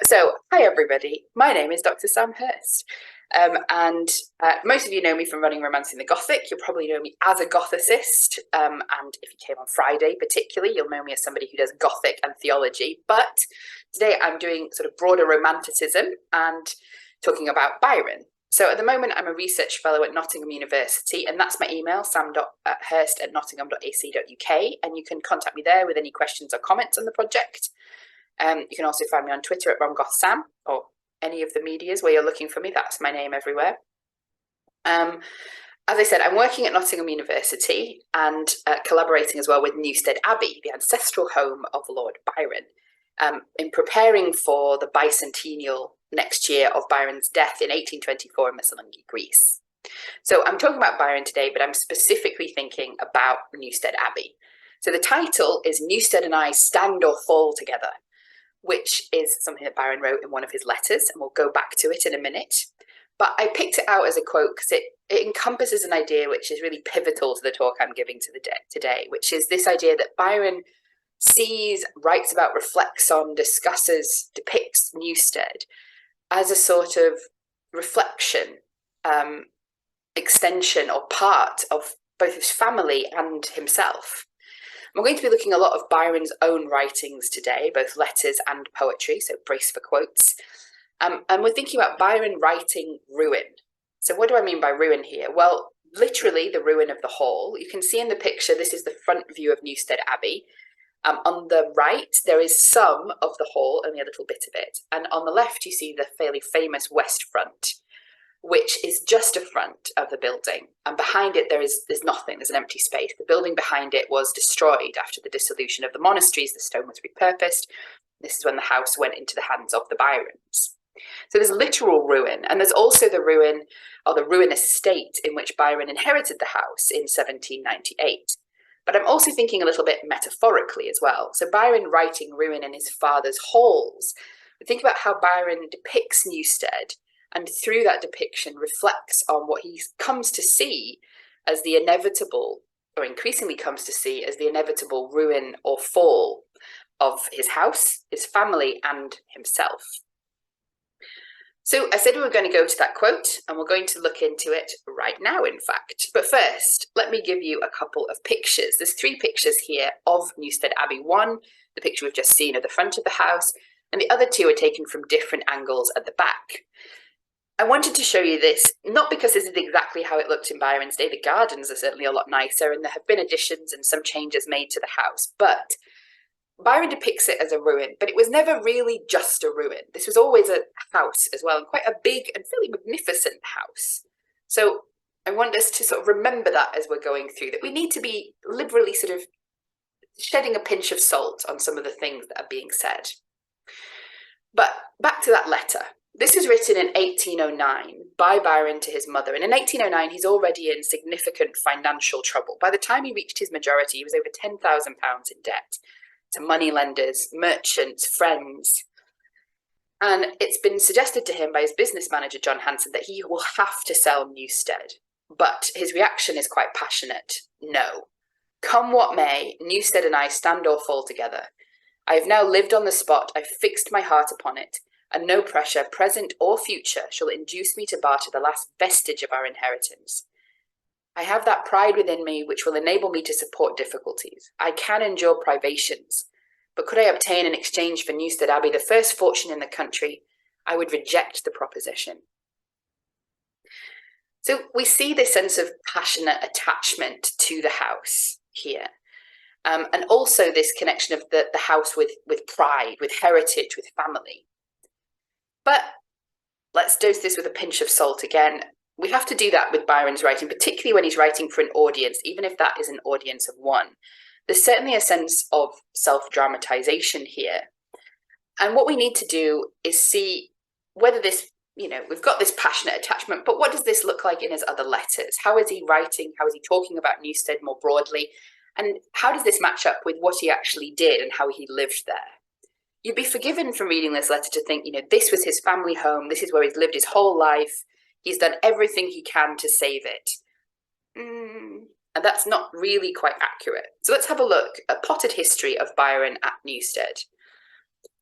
So, hi everybody, my name is Dr Sam Hirst, and most of you know me from running Romancing the Gothic. You'll probably know me as a Gothicist, and if you came on Friday particularly, you'll know me as somebody who does Gothic and theology, but today I'm doing sort of broader romanticism and talking about Byron. So at the moment I'm a research fellow at Nottingham University, and that's my email, sam.hirst@nottingham.ac.uk, and you can contact me there with any questions or comments on the project. You can also find me on Twitter at @RomGothSam, or any of the medias where you're looking for me. That's my name everywhere. As I said, I'm working at Nottingham University and collaborating as well with Newstead Abbey, the ancestral home of Lord Byron, in preparing for the bicentennial next year of Byron's death in 1824 in Melancholy, Greece. So I'm talking about Byron today, but I'm specifically thinking about Newstead Abbey. So the title is Newstead and I Stand or Fall Together, which is something that Byron wrote in one of his letters, and we'll go back to it in a minute. But I picked it out as a quote because it encompasses an idea which is really pivotal to the talk I'm giving today, which is this idea that Byron sees, writes about, reflects on, discusses, depicts Newstead as a sort of reflection, extension or part of both his family and himself. We're going to be looking a lot of Byron's own writings today, both letters and poetry, so brace for quotes. And we're thinking about Byron writing ruin. So what do I mean by ruin here? Well, literally the ruin of the hall. You can see in the picture, this is the front view of Newstead Abbey. On the right, there is some of the hall, only a little bit of it. And on the left, you see the fairly famous west front, which is just a front of the building, and behind it there's nothing, there's an empty space. The building behind it was destroyed after the dissolution of the monasteries. The stone was repurposed. This is when the house went into the hands of the Byrons. So there's literal ruin, and there's also the ruin, or the ruinous state in which Byron inherited the house in 1798. But I'm also thinking a little bit metaphorically as well. So Byron writing ruin in his father's halls. Think about how Byron depicts Newstead, and through that depiction reflects on what he comes to see as the inevitable, or increasingly comes to see as the inevitable ruin or fall of his house, his family, and himself. So I said we were going to go to that quote, and we're going to look into it right now, in fact. But first, let me give you a couple of pictures. There's 3 pictures here of Newstead Abbey. One, the picture we've just seen of the front of the house, and the other 2 are taken from different angles at the back. I wanted to show you this, not because this is exactly how it looked in Byron's day. The gardens are certainly a lot nicer, and there have been additions and some changes made to the house, but Byron depicts it as a ruin, but it was never really just a ruin. This was always a house as well, and quite a big and fairly magnificent house. So I want us to sort of remember that as we're going through, that we need to be liberally sort of shedding a pinch of salt on some of the things that are being said. But back to that letter. This was written in 1809 by Byron to his mother, and in 1809 he's already in significant financial trouble. By the time he reached his majority, he was over £10,000 in debt to moneylenders, merchants, friends. And it's been suggested to him by his business manager, John Hanson, that he will have to sell Newstead. But his reaction is quite passionate. No. Come what may, Newstead and I stand or fall together. I have now lived on the spot, I've fixed my heart upon it, and no pressure, present or future, shall induce me to barter the last vestige of our inheritance. I have that pride within me which will enable me to support difficulties. I can endure privations, but could I obtain in exchange for Newstead Abbey the first fortune in the country, I would reject the proposition. So we see this sense of passionate attachment to the house here. And also this connection of the house with pride, with heritage, with family. But let's dose this with a pinch of salt again. We have to do that with Byron's writing, particularly when he's writing for an audience, even if that is an audience of one. There's certainly a sense of self-dramatization here. And what we need to do is see whether this, we've got this passionate attachment, but what does this look like in his other letters? How is he writing? How is he talking about Newstead more broadly? And how does this match up with what he actually did and how he lived there? You'd be forgiven from reading this letter to think, this was his family home. This is where he's lived his whole life. He's done everything he can to save it. And that's not really quite accurate. So let's have a look at potted history of Byron at Newstead.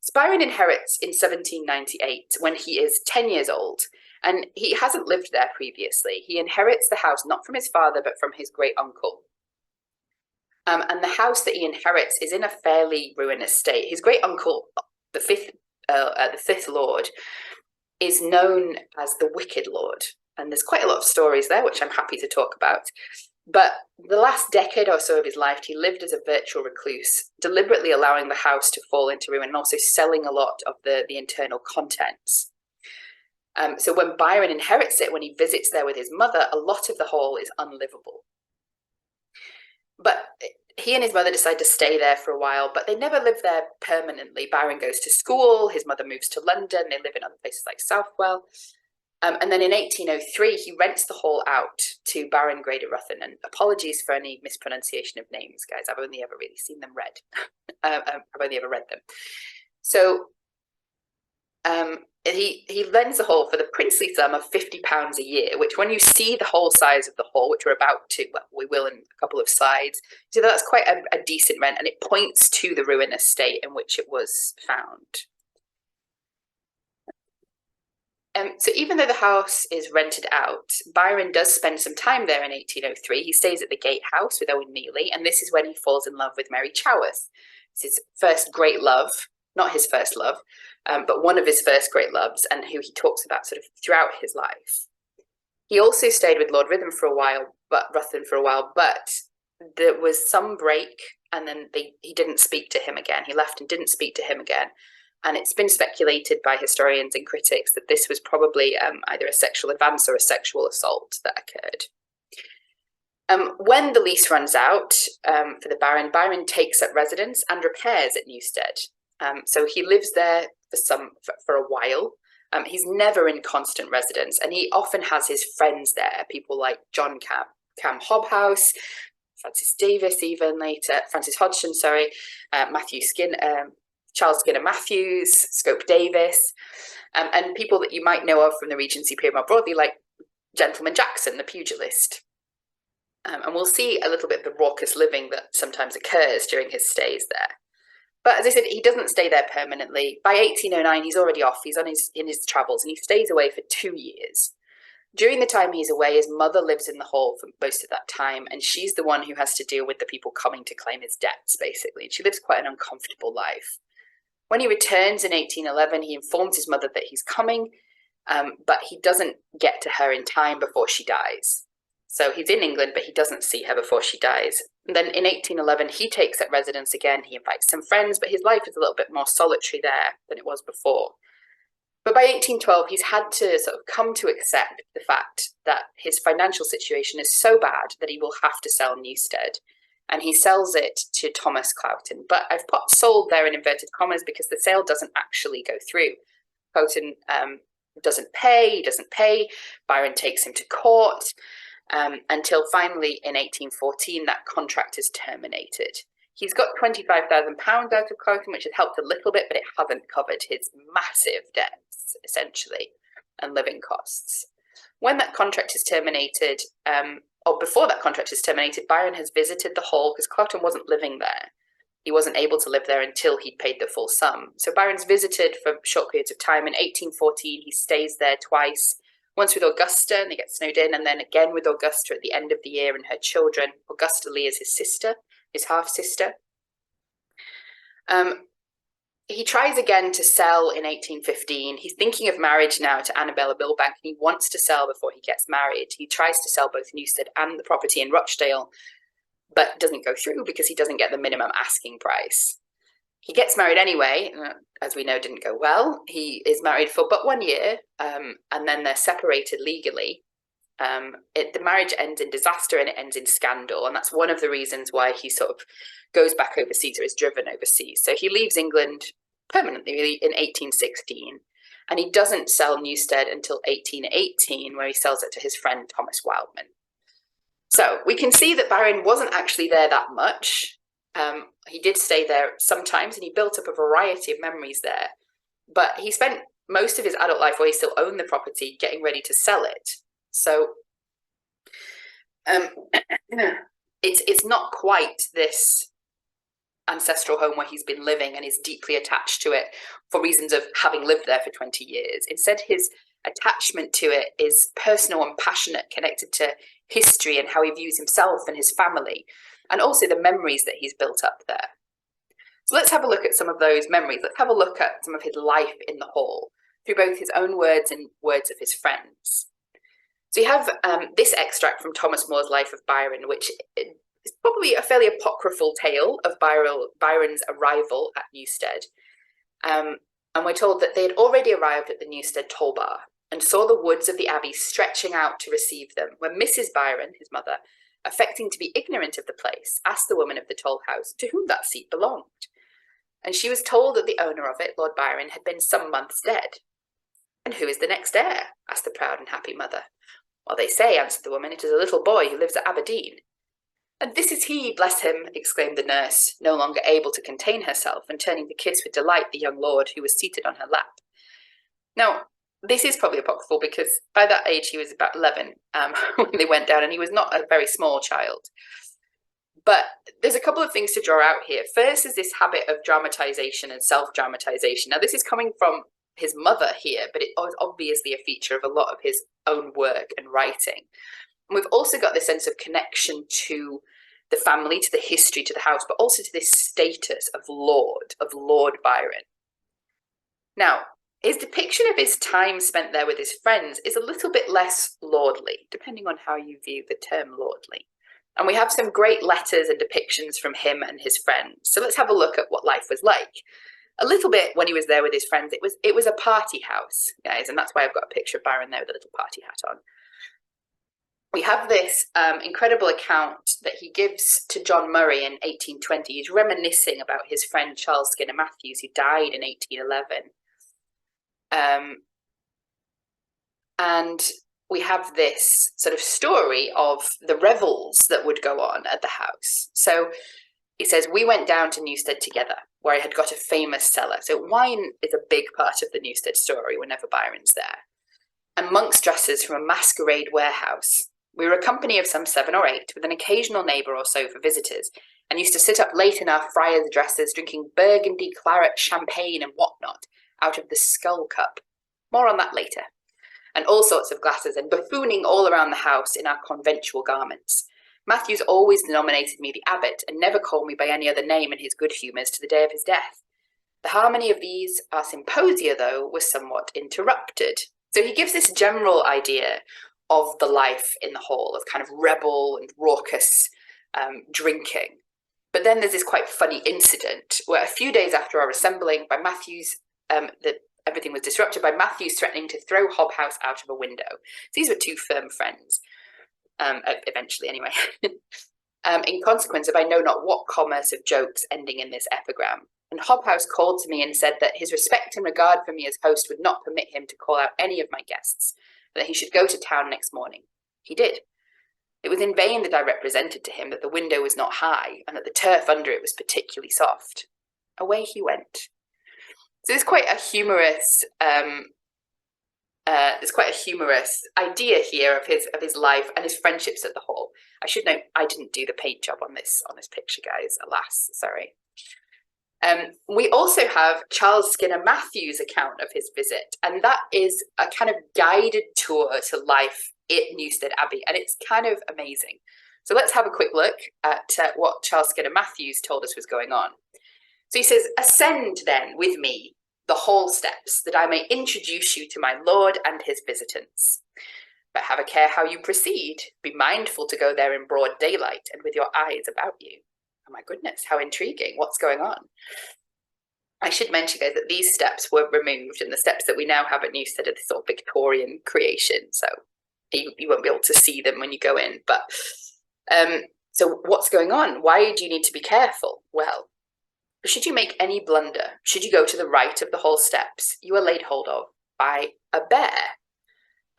So Byron inherits in 1798 when he is 10 years old, and he hasn't lived there previously. He inherits the house not from his father, but from his great uncle. And the house that he inherits is in a fairly ruinous state. His great uncle, the fifth Lord, is known as the Wicked Lord. And there's quite a lot of stories there, which I'm happy to talk about. But the last decade or so of his life, he lived as a virtual recluse, deliberately allowing the house to fall into ruin and also selling a lot of the internal contents. So when Byron inherits it, when he visits there with his mother, a lot of the hall is unlivable. But he and his mother decide to stay there for a while, but they never live there permanently. Byron goes to school, his mother moves to London, they live in other places like Southwell. And then in 1803, he rents the hall out to Baron Ruthven. And apologies for any mispronunciation of names, guys. I've only ever really seen them read. I've only ever read them. So he lends the hall for the princely sum of £50 a year, which when you see the whole size of the hall, which we're about to, well, we will in a couple of slides, so that's quite a decent rent, and it points to the ruinous state in which it was found. So even though the house is rented out, Byron does spend some time there in 1803. He stays at the Gatehouse with Owen Mealy, and this is when he falls in love with Mary Chaworth. It's his first great love, not his first love, but one of his first great loves, and who he talks about sort of throughout his life. He also stayed with Lord Ruthven for a while, but there was some break, and then he didn't speak to him again. He left and didn't speak to him again. And it's been speculated by historians and critics that this was probably either a sexual advance or a sexual assault that occurred. When the lease runs out for the Baron, Byron takes up residence and repairs at Newstead. So he lives there for a while. He's never in constant residence, and he often has his friends there, people like John Cam Hobhouse, Francis Hodgson, Matthew Skinner, Charles Skinner Matthews, Scope Davis, and people that you might know of from the Regency period more broadly, like Gentleman Jackson, the pugilist. And we'll see a little bit of the raucous living that sometimes occurs during his stays there. But as I said, he doesn't stay there permanently. By 1809, he's already off. He's in his travels, and he stays away for 2 years. During the time he's away, his mother lives in the hall for most of that time, and she's the one who has to deal with the people coming to claim his debts, basically. And she lives quite an uncomfortable life. When he returns in 1811, he informs his mother that he's coming, but he doesn't get to her in time before she dies. So he's in England, but he doesn't see her before she dies. And then in 1811, he takes up residence again. He invites some friends, but his life is a little bit more solitary there than it was before. But by 1812, he's had to sort of come to accept the fact that his financial situation is so bad that he will have to sell Newstead. And he sells it to Thomas Cloughton. But I've put sold there in inverted commas because the sale doesn't actually go through. Cloughton doesn't pay. Byron takes him to court until finally in 1814 that contract is terminated. He's got £25,000 out of Cloughton, which has helped a little bit, but it hasn't covered his massive debts, essentially, and living costs. When that contract is terminated, or before that contract is terminated, Byron has visited the hall because Cloughton wasn't living there. He wasn't able to live there until he'd paid the full sum. So Byron's visited for short periods of time. In 1814, he stays there twice, once with Augusta, and they get snowed in, and then again with Augusta at the end of the year and her children. Augusta Lee is his sister, his half-sister. He tries again to sell in 1815. He's thinking of marriage now to Annabella Bilbank, and he wants to sell before he gets married. He tries to sell both Newstead and the property in Rochdale, but doesn't go through because he doesn't get the minimum asking price. He gets married anyway, as we know didn't go well. He is married for but 1 year, and then they're separated legally. The marriage ends in disaster and it ends in scandal, and that's one of the reasons why he sort of goes back overseas or is driven overseas. So he leaves England permanently really in 1816, and he doesn't sell Newstead until 1818, where he sells it to his friend Thomas Wildman. So we can see that Byron wasn't actually there that much. He did stay there sometimes, and he built up a variety of memories there, but he spent most of his adult life, where he still owned the property, getting ready to sell it. So it's not quite this ancestral home where he's been living and is deeply attached to it for reasons of having lived there for 20 years. Instead, his attachment to it is personal and passionate, connected to history and how he views himself and his family, and also the memories that he's built up there. So let's have a look at some of those memories. Let's have a look at some of his life in the hall through both his own words and words of his friends. So you have this extract from Thomas More's Life of Byron, which is probably a fairly apocryphal tale of Byron's arrival at Newstead. And we're told that they had already arrived at the Newstead toll bar and saw the woods of the abbey stretching out to receive them, when Mrs. Byron, his mother, affecting to be ignorant of the place, asked the woman of the toll house to whom that seat belonged. And she was told that the owner of it, Lord Byron, had been some months dead. And who is the next heir? Asked the proud and happy mother. Well, they say, answered the woman, it is a little boy who lives at Aberdeen. And this is he, bless him, exclaimed the nurse, no longer able to contain herself, and turning to kiss with delight the young lord who was seated on her lap. Now, this is probably apocryphal because by that age he was about 11 when they went down, and he was not a very small child. But there's a couple of things to draw out here. First is this habit of dramatization and self-dramatization. Now, this is coming from his mother here, but it was obviously a feature of a lot of his own work and writing. And we've also got this sense of connection to the family, to the history, to the house, but also to this status of Lord Byron. Now, his depiction of his time spent there with his friends is a little bit less lordly, depending on how you view the term lordly. And we have some great letters and depictions from him and his friends. So let's have a look at what life was like. A little bit when he was there with his friends, it was a party house, guys, and that's why I've got a picture of Byron there with a little party hat on. We have this incredible account that he gives to John Murray in 1820. He's reminiscing about his friend Charles Skinner Matthews, who died in 1811. And we have this sort of story of the revels that would go on at the house. So he says, we went down to Newstead together, where I had got a famous cellar. So wine is a big part of the Newstead story whenever Byron's there. And monk's dresses from a masquerade warehouse. We were a company of some 7 or 8, with an occasional neighbour or so for visitors, and used to sit up late in our friar's dresses, drinking burgundy, claret, champagne and whatnot, out of the skull cup. More on that later. And all sorts of glasses, and buffooning all around the house in our conventual garments. Matthews always denominated me the abbot, and never called me by any other name in his good humours to the day of his death. The harmony of these, our symposia, though, was somewhat interrupted. So he gives this general idea of the life in the hall, of kind of rebel and raucous drinking. But then there's this quite funny incident where a few days after our assembling, by Matthews, everything was disrupted by Matthews threatening to throw Hobhouse out of a window. So these were two firm friends, eventually anyway. In consequence of I know not what commerce of jokes ending in this epigram. And Hobhouse called to me and said that his respect and regard for me as host would not permit him to call out any of my guests, but that he should go to town next morning. He did. It was in vain that I represented to him that the window was not high, and that the turf under it was particularly soft. Away he went. So there's quite a humorous idea here of his life and his friendships at the hall. I should note I didn't do the paint job on this picture, guys. Alas, sorry. We also have Charles Skinner Matthews' account of his visit, and that is a kind of guided tour to life at Newstead Abbey, and it's kind of amazing. So let's have a quick look at what Charles Skinner Matthews told us was going on. So he says, ascend then with me the hall steps, that I may introduce you to my lord and his visitants. But have a care how you proceed. Be mindful to go there in broad daylight and with your eyes about you. Oh my goodness, how intriguing. What's going on? I should mention, guys, that these steps were removed, and the steps that we now have at Newstead are this sort of Victorian creation, so you won't be able to see them when you go in. But so what's going on? Why do you need to be careful? Well, should you make any blunder, should you go to the right of the hall steps, you are laid hold of by a bear.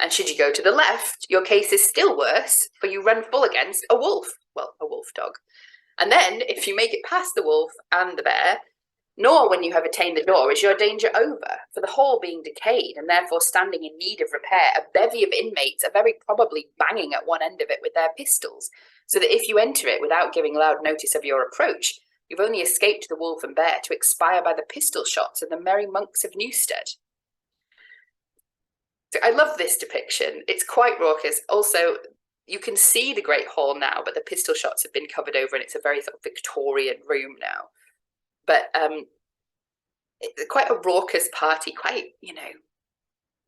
And should you go to the left, your case is still worse, for you run full against a wolf. Well, a wolf dog. And then, if you make it past the wolf and the bear, nor when you have attained the door is your danger over, for the hall being decayed and therefore standing in need of repair, a bevy of inmates are very probably banging at one end of it with their pistols, so that if you enter it without giving loud notice of your approach, You've only escaped the wolf and bear to expire by the pistol shots of the merry monks of Newstead. So I love this depiction. It's quite raucous. Also, you can see the Great Hall now, but the pistol shots have been covered over and it's a very sort of Victorian room now. But it's quite a raucous party, quite,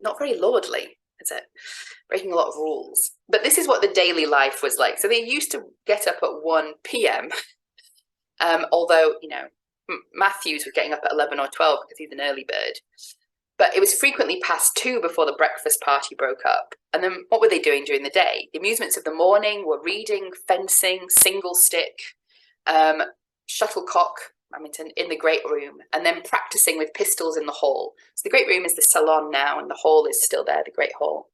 not very lordly, is it? Breaking a lot of rules. But this is what the daily life was like. So they used to get up at 1 p.m. Although, Matthews was getting up at 11 or 12 because he's an early bird. But it was frequently past 2 before the breakfast party broke up. And then what were they doing during the day? The amusements of the morning were reading, fencing, single stick, shuttlecock, badminton in the great room, and then practicing with pistols in the hall. So the great room is the salon now, and the hall is still there, the great hall.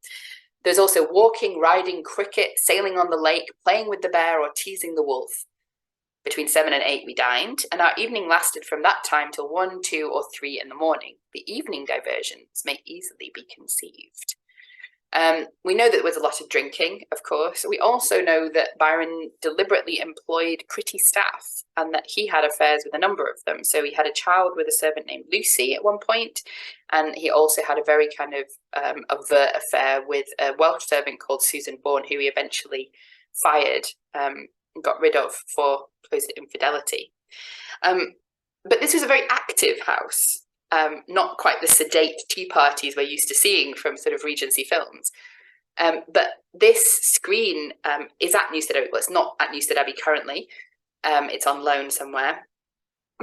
There's also walking, riding, cricket, sailing on the lake, playing with the bear, or teasing the wolf. Between 7 and 8 we dined, and our evening lasted from that time till 1, 2, or 3 in the morning. The evening diversions may easily be conceived. We know that there was a lot of drinking, of course. We also know that Byron deliberately employed pretty staff and that he had affairs with a number of them. So he had a child with a servant named Lucy at one point, and he also had a very kind of overt affair with a Welsh servant called Susan Bourne, who he eventually fired and got rid of for supposed infidelity. But this was a very active house. Not quite the sedate tea parties we're used to seeing from sort of Regency films. But this screen is at Newstead Abbey. Well, it's not at Newstead Abbey currently. It's on loan somewhere.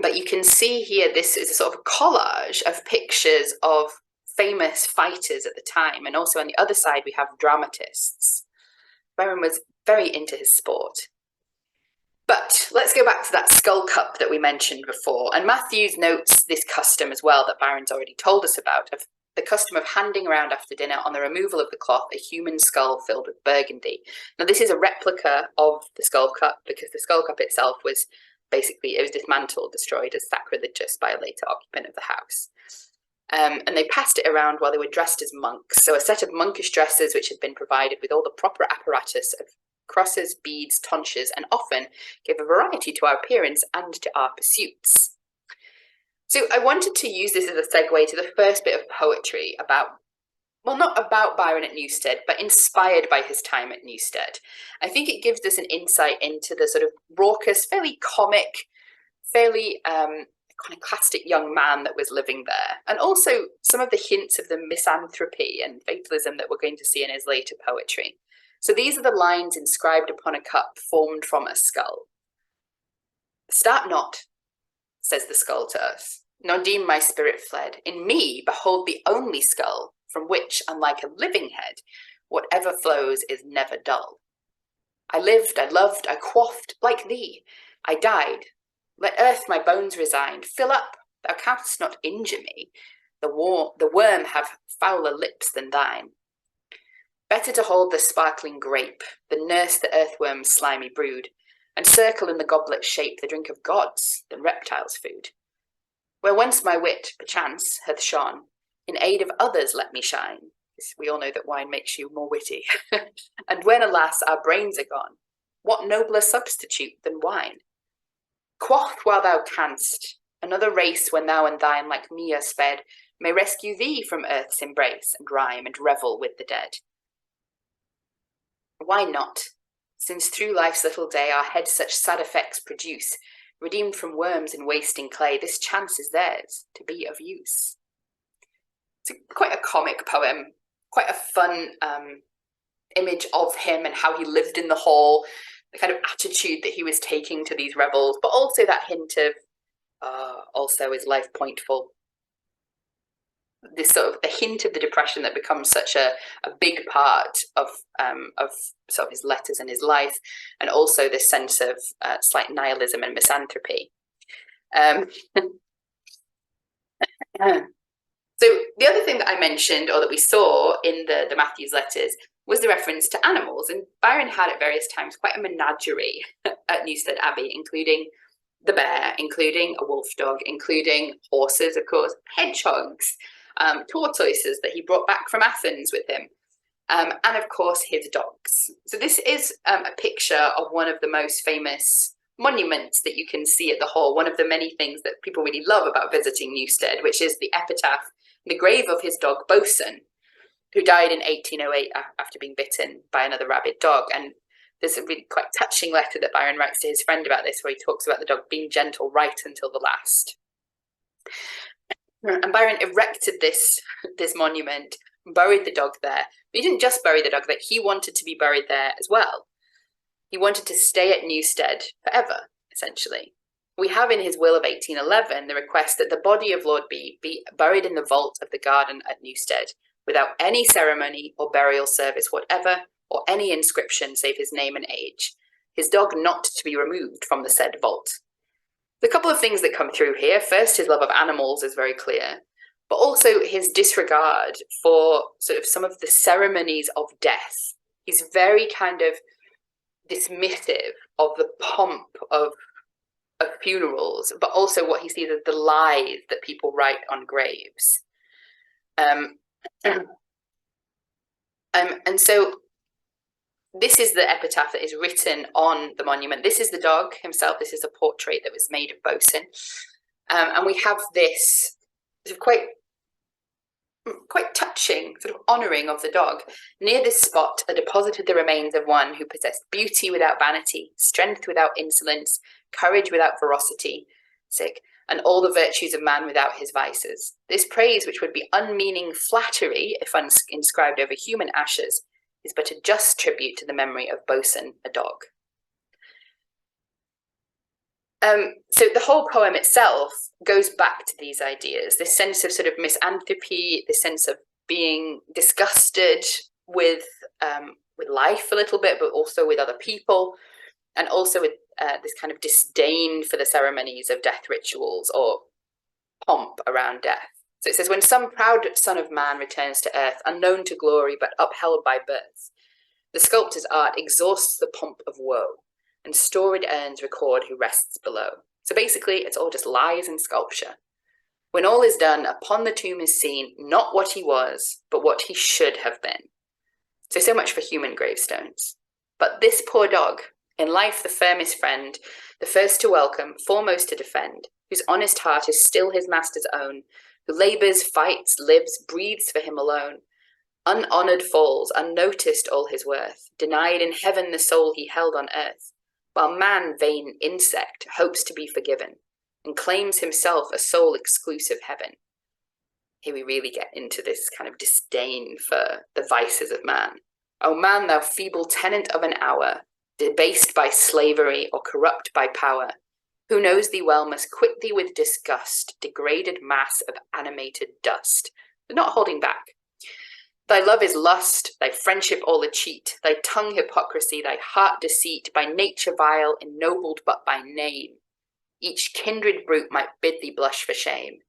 But you can see here, this is a sort of collage of pictures of famous fighters at the time. And also on the other side, we have dramatists. Byron was very into his sport. But let's go back to that skull cup that we mentioned before. And Matthews notes this custom as well that Byron's already told us about, of the custom of handing around after dinner on the removal of the cloth a human skull filled with burgundy. Now, this is a replica of the skull cup because the skull cup itself was basically, it was dismantled, destroyed as sacrilegious by a later occupant of the house. And they passed it around while they were dressed as monks. So a set of monkish dresses which had been provided with all the proper apparatus of crosses, beads, tonsures, and often gave a variety to our appearance and to our pursuits. So I wanted to use this as a segue to the first bit of poetry about, well, not about Byron at Newstead, but inspired by his time at Newstead. I think it gives us an insight into the sort of raucous, fairly comic, fairly iconoclastic young man that was living there, and also some of the hints of the misanthropy and fatalism that we're going to see in his later poetry. So these are the lines inscribed upon a cup formed from a skull. Start not, says the skull to us, nor deem my spirit fled. In me behold the only skull, from which, unlike a living head, whatever flows is never dull. I lived, I loved, I quaffed, like thee. I died. Let earth my bones resign. Fill up, thou canst not injure me. The worm have fouler lips than thine. Better to hold the sparkling grape, than nurse the earthworm's slimy brood, and circle in the goblet's shape the drink of gods, than reptiles' food. Where once my wit, perchance, hath shone, in aid of others let me shine. We all know that wine makes you more witty. And when, alas, our brains are gone, what nobler substitute than wine? Quaff while thou canst, another race when thou and thine like me are sped, may rescue thee from earth's embrace, and rhyme and revel with the dead. Why not, since through life's little day our heads such sad effects produce, redeemed from worms and wasting clay, this chance is theirs to be of use. It's quite a comic poem, quite a fun image of him and how he lived in the hall, the kind of attitude that he was taking to these rebels, but also that hint of, also is life pointful. This sort of the hint of the depression that becomes such a big part of sort of his letters and his life, and also this sense of slight nihilism and misanthropy. So the other thing that I mentioned, or that we saw in the Matthews letters, was the reference to animals, and Byron had at various times quite a menagerie at Newstead Abbey, including the bear, including a wolf dog, including horses, of course, hedgehogs, tortoises that he brought back from Athens with him, and of course his dogs. So this is a picture of one of the most famous, monuments that you can see at the Hall, one of the many things that people really love about visiting Newstead, which is the epitaph, the grave of his dog Bosun, who died in 1808 after being bitten by another rabid dog. And there's a really quite touching letter that Byron writes to his friend about this, where he talks about the dog being gentle right until the last. And Byron erected this monument, buried the dog there. But he didn't just bury the dog there, he wanted to be buried there as well. He wanted to stay at Newstead forever, essentially. We have in his will of 1811 the request that the body of Lord B be buried in the vault of the garden at Newstead, without any ceremony or burial service whatever, or any inscription save his name and age, his dog not to be removed from the said vault. The couple of things that come through here. First, his love of animals is very clear, but also his disregard for sort of some of the ceremonies of death. He's very kind of dismissive of the pomp of funerals, but also what he sees as the lies that people write on graves. And so this is the epitaph that is written on the monument. This is the dog himself. This is a portrait that was made of Bosun. And we have this sort of quite touching sort of honouring of the dog. Near this spot are deposited the remains of one who possessed beauty without vanity, strength without insolence, courage without ferocity, and all the virtues of man without his vices. This praise, which would be unmeaning flattery if inscribed over human ashes, is but a just tribute to the memory of Bosun, a dog. So the whole poem itself goes back to these ideas, this sense of sort of misanthropy, this sense of being disgusted with life a little bit, but also with other people, and also with this kind of disdain for the ceremonies of death rituals or pomp around death. So it says, when some proud son of man returns to earth, unknown to glory, but upheld by birth, the sculptor's art exhausts the pomp of woe, and storied urns record who rests below. So basically, it's all just lies and sculpture. When all is done, upon the tomb is seen not what he was, but what he should have been. So much for human gravestones. But this poor dog, in life the firmest friend, the first to welcome, foremost to defend, whose honest heart is still his master's own, who labours, fights, lives, breathes for him alone, unhonoured falls, unnoticed all his worth, denied in heaven the soul he held on earth, while man, vain insect, hopes to be forgiven, and claims himself a sole exclusive heaven. Here we really get into this kind of disdain for the vices of man. O man, thou feeble tenant of an hour, debased by slavery or corrupt by power, who knows thee well must quit thee with disgust, degraded mass of animated dust. But not holding back. Thy love is lust, thy friendship all a cheat, thy tongue hypocrisy, thy heart deceit, by nature vile, ennobled but by name. Each kindred brute might bid thee blush for shame.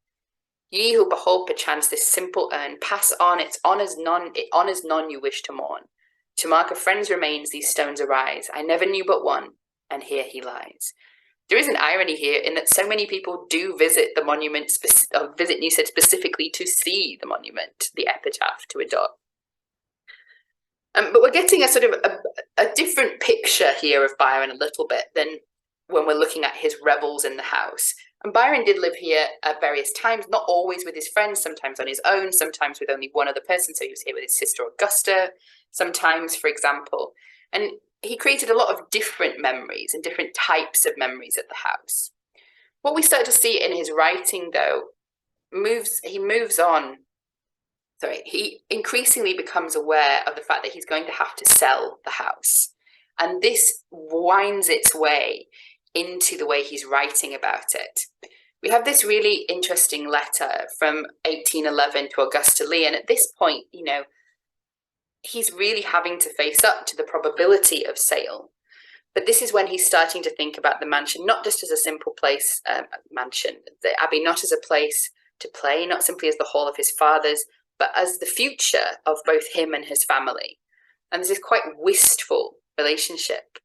Ye who behold perchance this simple urn, pass on, it honours none you wish to mourn. To mark a friend's remains these stones arise, I never knew but one, and here he lies. There is an irony here in that so many people do visit the monument, visit Newstead specifically to see the monument, the epitaph to a dog. But we're getting a sort of a different picture here of Byron a little bit than when we're looking at his revels in the house. And Byron did live here at various times, not always with his friends, sometimes on his own, sometimes with only one other person. So he was here with his sister Augusta, sometimes, for example. And he created a lot of different memories and different types of memories at the house. What we start to see in his writing, though, he increasingly becomes aware of the fact that he's going to have to sell the house. And this winds its way into the way he's writing about it. We have this really interesting letter from 1811 to Augusta Lee, and at this point, he's really having to face up to the probability of sale. But this is when he's starting to think about the mansion, not just as a simple place, mansion, the abbey, not as a place to play, not simply as the hall of his fathers, but as the future of both him and his family. And there's this quite wistful relationship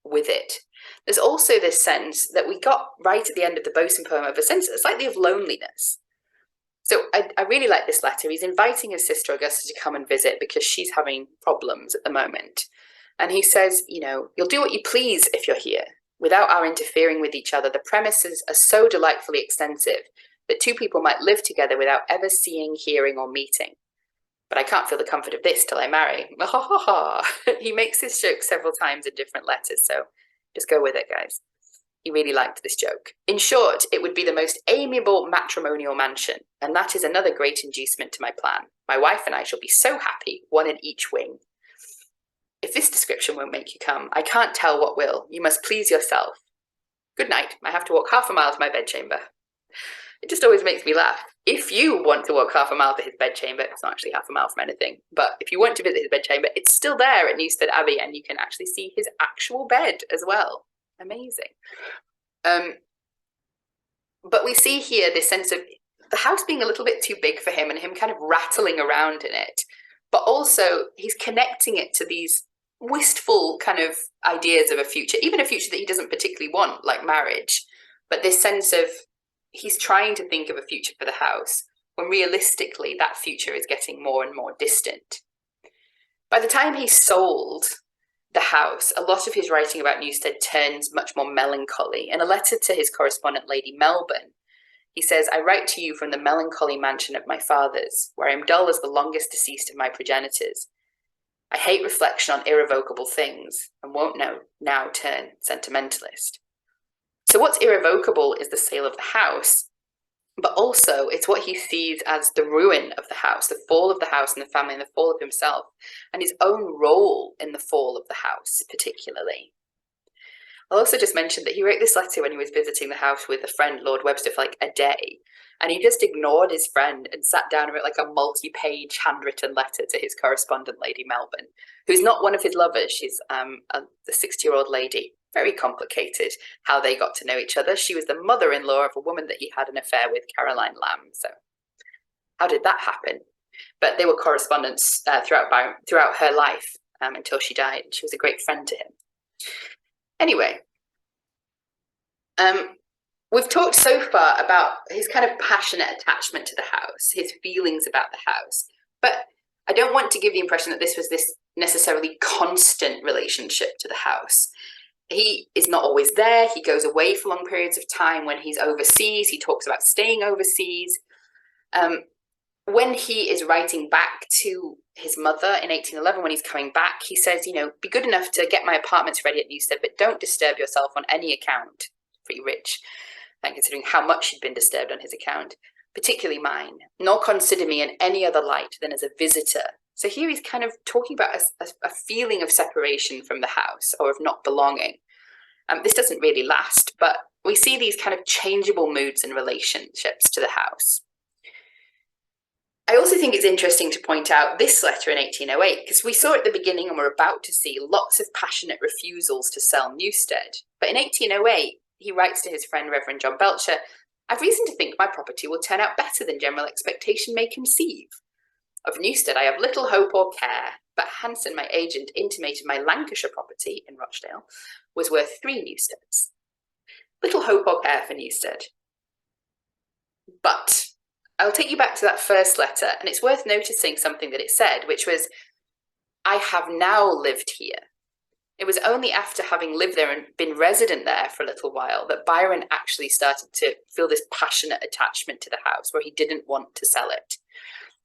with it. There's also this sense that we got right at the end of the Bosun poem of a sense slightly of loneliness. So I really like this letter. He's inviting his sister Augusta to come and visit because she's having problems at the moment. And he says, you'll do what you please if you're here. Without our interfering with each other, the premises are so delightfully extensive that two people might live together without ever seeing, hearing, or meeting. But I can't feel the comfort of this till I marry. He makes this joke several times in different letters, so just go with it, guys. He really liked this joke. In short, it would be the most amiable matrimonial mansion, and that is another great inducement to my plan. My wife and I shall be so happy, one in each wing. If this description won't make you come, I can't tell what will. You must please yourself. Good night. I have to walk half a mile to my bedchamber. It just always makes me laugh. If you want to walk half a mile to his bedchamber, it's not actually half a mile from anything, but if you want to visit his bedchamber, it's still there at Newstead Abbey, and you can actually see his actual bed as well. Amazing. But we see here this sense of the house being a little bit too big for him and him kind of rattling around in it, but also he's connecting it to these wistful kind of ideas of a future, even a future that he doesn't particularly want, like marriage, but this sense of he's trying to think of a future for the house when realistically that future is getting more and more distant. By the time he sold the house, a lot of his writing about Newstead turns much more melancholy. In a letter to his correspondent Lady Melbourne, he says, I write to you from the melancholy mansion of my fathers, where I am dull as the longest deceased of my progenitors. I hate reflection on irrevocable things and won't now turn sentimentalist. So what's irrevocable is the sale of the house, but also it's what he sees as the ruin of the house, the fall of the house and the family, and the fall of himself, and his own role in the fall of the house particularly. I'll also just mention that he wrote this letter when he was visiting the house with a friend, Lord Webster, for like a day, and he just ignored his friend and sat down and wrote like a multi-page handwritten letter to his correspondent, Lady Melbourne, who's not one of his lovers. She's the 60-year-old lady. Very complicated how they got to know each other. She was the mother-in-law of a woman that he had an affair with, Caroline Lamb. So how did that happen? But they were correspondents throughout her life until she died. She was a great friend to him. Anyway, we've talked so far about his kind of passionate attachment to the house, his feelings about the house, but I don't want to give the impression that this was this necessarily constant relationship to the house. He is not always there. He goes away for long periods of time. When he's overseas, he talks about staying overseas. When he is writing back to his mother in 1811, when he's coming back, he says, be good enough to get my apartments ready at Newstead, but don't disturb yourself on any account. Pretty rich, and considering how much he'd been disturbed on his account, particularly mine, nor consider me in any other light than as a visitor. So here he's kind of talking about a feeling of separation from the house, or of not belonging. This doesn't really last, but we see these kind of changeable moods and relationships to the house. I also think it's interesting to point out this letter in 1808, because we saw at the beginning and we're about to see lots of passionate refusals to sell Newstead. But in 1808, he writes to his friend Reverend John Belcher, I've reason to think my property will turn out better than general expectation may conceive. Of Newstead I have little hope or care, but Hanson, my agent, intimated my Lancashire property in Rochdale was worth 3 Newsteads. Little hope or care for Newstead. But I'll take you back to that first letter, and it's worth noticing something that it said, which was, I have now lived here. It was only after having lived there and been resident there for a little while that Byron actually started to feel this passionate attachment to the house where he didn't want to sell it.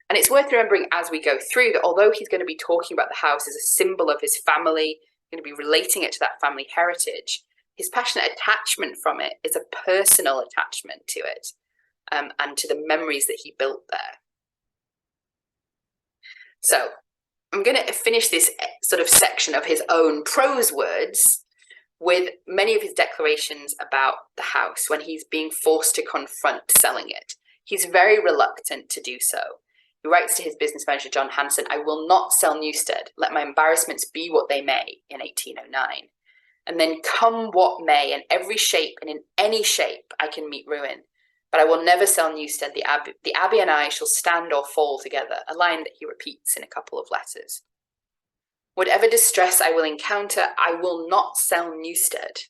And it's worth remembering as we go through that although he's going to be talking about the house as a symbol of his family, going to be relating it to that family heritage, his passionate attachment from it is a personal attachment to it and to the memories that he built there. So I'm going to finish this sort of section of his own prose words with many of his declarations about the house when he's being forced to confront selling it. He's very reluctant to do so. He writes to his business manager, John Hanson, I will not sell Newstead, let my embarrassments be what they may, in 1809. And then come what may, in every shape and in any shape I can meet ruin. But I will never sell Newstead, the Abbey and I shall stand or fall together, a line that he repeats in a couple of letters. Whatever distress I will encounter, I will not sell Newstead.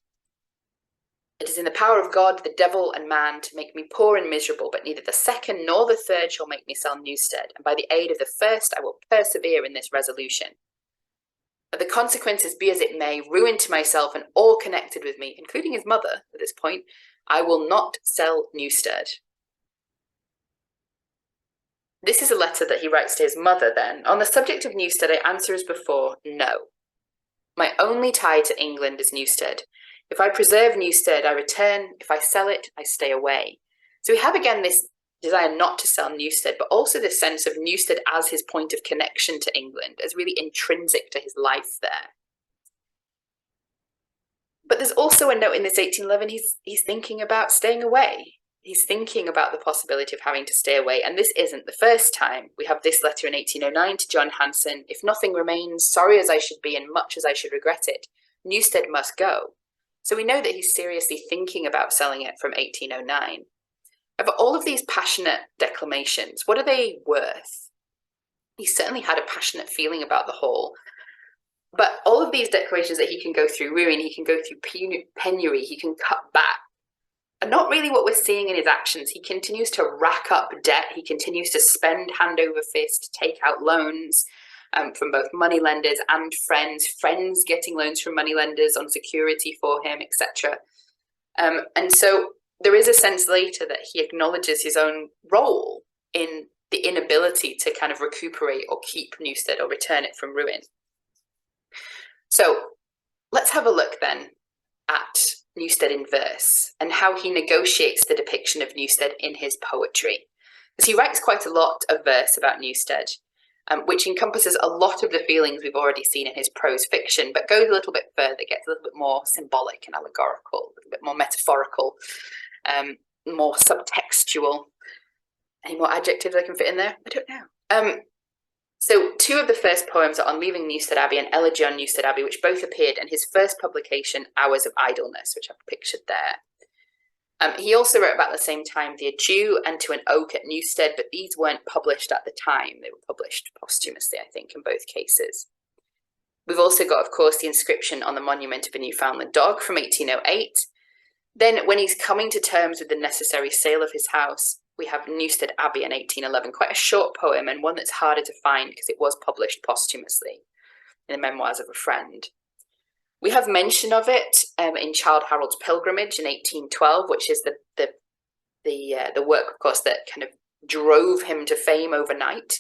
It is in the power of God, the devil, and man to make me poor and miserable, but neither the second nor the third shall make me sell Newstead, and by the aid of the first I will persevere in this resolution. The consequences be as it may, ruin to myself and all connected with me, including his mother at this point, I will not sell Newstead. This is a letter that he writes to his mother then. On the subject of Newstead, I answer as before, no. My only tie to England is Newstead. If I preserve Newstead, I return. If I sell it, I stay away. So we have again this desire not to sell Newstead, but also this sense of Newstead as his point of connection to England, as really intrinsic to his life there. But there's also a note in this 1811, he's thinking about staying away. He's thinking about the possibility of having to stay away, and this isn't the first time. We have this letter in 1809 to John Hanson. If nothing remains, sorry as I should be and much as I should regret it, Newstead must go. So we know that he's seriously thinking about selling it from 1809. Of all of these passionate declamations, what are they worth? He certainly had a passionate feeling about the whole. But all of these declarations that he can go through ruin, he can go through penury, he can cut back, are not really what we're seeing in his actions. He continues to rack up debt. He continues to spend hand over fist, take out loans from both moneylenders and friends getting loans from moneylenders on security for him, etc. And so there is a sense later that he acknowledges his own role in the inability to kind of recuperate or keep Newstead or return it from ruin. So let's have a look then at Newstead in verse and how he negotiates the depiction of Newstead in his poetry. Because he writes quite a lot of verse about Newstead, which encompasses a lot of the feelings we've already seen in his prose fiction, but goes a little bit further, gets a little bit more symbolic and allegorical, a little bit more metaphorical, more subtextual. Any more adjectives I can fit in there? I don't know. So two of the first poems are On Leaving Newstead Abbey and Elegy on Newstead Abbey, which both appeared in his first publication, Hours of Idleness, which I've pictured there. He also wrote about the same time the Adieu and To an Oak at Newstead, but these weren't published at the time. They were published posthumously, I think, in both cases. We've also got, of course, the inscription on the monument of a Newfoundland dog from 1808. Then when he's coming to terms with the necessary sale of his house, we have Newstead Abbey in 1811, quite a short poem and one that's harder to find because it was published posthumously in the Memoirs of a Friend. We have mention of it in Childe Harold's Pilgrimage in 1812, which is the work, of course, that kind of drove him to fame overnight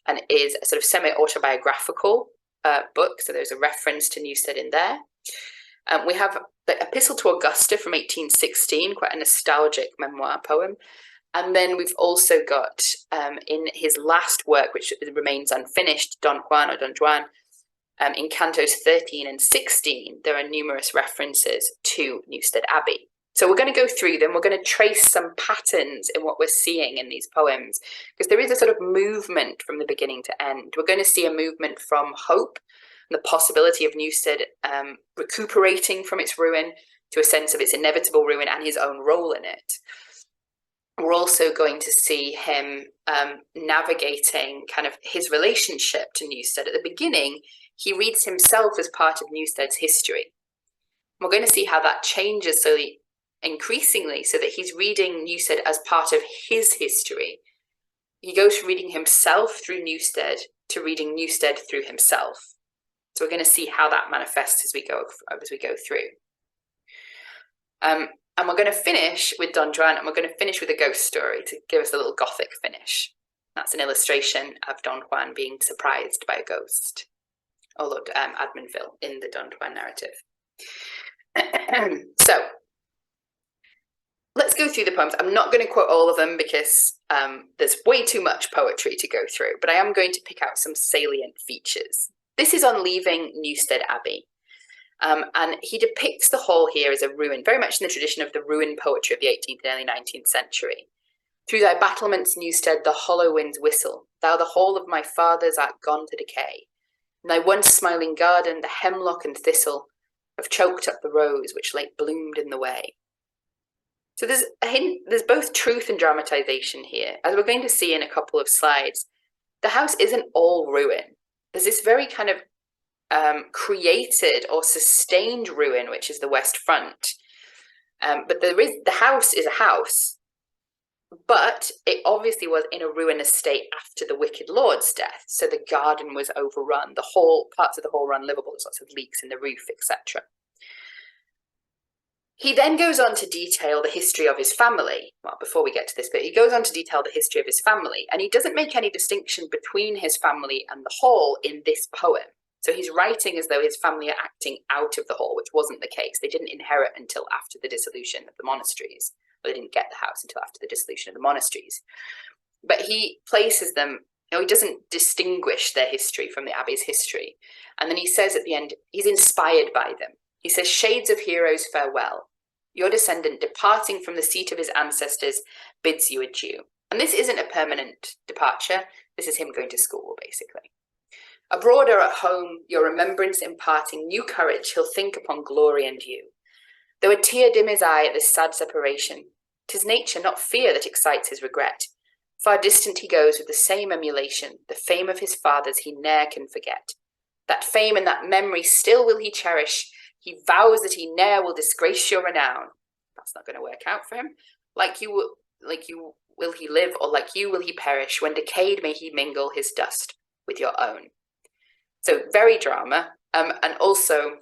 and is a sort of semi-autobiographical book. So there's a reference to Newstead in there. We have the Epistle to Augusta from 1816, quite a nostalgic memoir poem. And then we've also got in his last work, which remains unfinished, Don Juan or Don Juan, in cantos 13 and 16, there are numerous references to Newstead Abbey. So we're going to go through them. We're going to trace some patterns in what we're seeing in these poems, because there is a sort of movement from the beginning to end. We're going to see a movement from hope and the possibility of Newstead recuperating from its ruin to a sense of its inevitable ruin and his own role in it. We're also going to see him navigating kind of his relationship to Newstead. At the beginning, he reads himself as part of Newstead's history. We're going to see how that changes slowly, increasingly, so that he's reading Newstead as part of his history. He goes from reading himself through Newstead to reading Newstead through himself. So we're going to see how that manifests as we go through. And we're going to finish with Don Juan, and we're going to finish with a ghost story to give us a little Gothic finish. That's an illustration of Don Juan being surprised by a ghost, or Lord Admonville in the Don Juan narrative. So let's go through the poems. I'm not going to quote all of them because there's way too much poetry to go through, but I am going to pick out some salient features. This is on leaving Newstead Abbey. And he depicts the hall here as a ruin, very much in the tradition of the ruin poetry of the 18th and early 19th century. Through thy battlements, Newstead, the hollow winds whistle. Thou the hall of my fathers art gone to decay. In thy once smiling garden, the hemlock and thistle have choked up the rose which late bloomed in the way. So there's both truth and dramatization here. As we're going to see in a couple of slides, the house isn't all ruin. There's this very kind of created or sustained ruin, which is the west front. But the house is a house, But it obviously was in a ruinous state after the wicked lord's death. So the garden was overrun, parts of the hall were unlivable, there's lots of leaks in the roof, etc. He then goes on to detail the history of his family. Well, before we get to this bit, he goes on to detail the history of his family, and he doesn't make any distinction between his family and the hall in this poem. So he's writing as though his family are acting out of the hall, which wasn't the case. They didn't inherit until after the dissolution of the monasteries. Or they didn't get the house until after the dissolution of the monasteries. But he places them, he doesn't distinguish their history from the abbey's history. And then he says at the end, he's inspired by them. He says, "Shades of heroes, farewell. Your descendant, departing from the seat of his ancestors, bids you adieu." And this isn't a permanent departure. This is him going to school, basically. "Abroad or at home, your remembrance imparting new courage, he'll think upon glory and you. Though a tear dim his eye at this sad separation, 'tis nature, not fear, that excites his regret. Far distant he goes with the same emulation, the fame of his fathers he ne'er can forget. That fame and that memory still will he cherish. He vows that he ne'er will disgrace your renown." That's not going to work out for him. Like you will he live, or like you will he perish. When decayed may he mingle his dust with your own. So very drama. And also